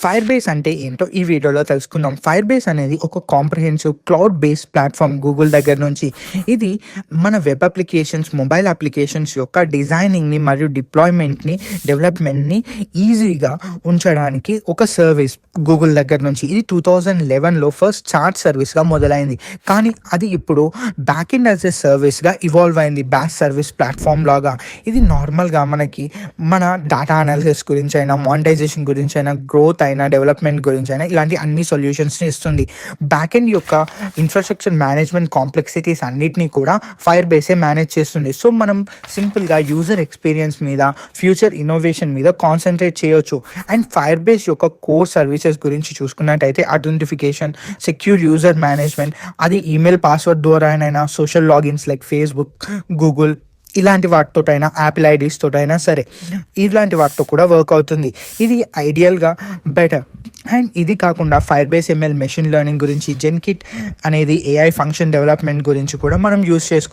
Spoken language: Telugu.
ఫైర్ బేస్ అంటే ఏంటో ఈ వీడియోలో తెలుసుకుందాం. ఫైర్ బేస్ అనేది ఒక comprehensive cloud based platform Google దగ్గర నుంచి. ఇది మన వెబ్ అప్లికేషన్స్, మొబైల్ అప్లికేషన్స్ యొక్క డిజైనింగ్ని మరియు డిప్లాయ్మెంట్ని, డెవలప్మెంట్ని ఈజీగా ఉంచడానికి ఒక సర్వీస్ గూగుల్ దగ్గర నుంచి. ఇది 2011లో ఫస్ట్ చార్ట్ సర్వీస్గా మొదలైంది, కానీ అది ఇప్పుడు బ్యాక్ ఎండ్ యాజ్ ఎ సర్వీస్గా ఇవాల్వ్ అయింది, బ్యాస్ సర్వీస్ ప్లాట్ఫామ్ లాగా. ఇది నార్మల్గా మనకి మన డేటా అనాలిసిస్ గురించి అయినా, మానిటైజేషన్ గురించి అయినా, గ్రోత్ అయినా, డెవలప్మెంట్ గురించి అయినా ఇలాంటి అన్ని సొల్యూషన్స్ని ఇస్తుంది. బ్యాక్ ఎండ్ యొక్క ఇన్ఫ్రాస్ట్రక్చర్ మేనేజ్మెంట్ కాంప్లెక్సిటీస్ అన్నిటినీ కూడా ఫైర్ బేసే మేనేజ్ చేస్తుంది. సో మనం సింపుల్గా యూజర్ ఎక్స్పీరియన్స్ మీద, ఫ్యూచర్ ఇన్నోవేషన్ మీద కాన్సన్ట్రేట్ చేయొచ్చు. అండ్ ఫైర్ బేస్ యొక్క కోర్ సర్వీసెస్ గురించి చూసుకున్నట్టయితే అథెంటిఫికేషన్, సెక్యూర్ యూజర్ మేనేజ్మెంట్, అది ఈమెయిల్ పాస్వర్డ్ ద్వారానైనా, social logins like Facebook, Google ఇలాంటి వాటితోటైనా, యాపిల్ ఐడీస్ తోటైనా సరే, ఇలాంటి వాటితో కూడా వర్క్ అవుతుంది. ఇది ఐడియల్గా బెటర్. అండ్ ఇది కాకుండా fire base ML machine learning గురించి, జెన్కిట్ అనేది ఏఐ ఫంక్షన్ డెవలప్మెంట్ గురించి కూడా మనం యూస్ చేసుకోవచ్చు.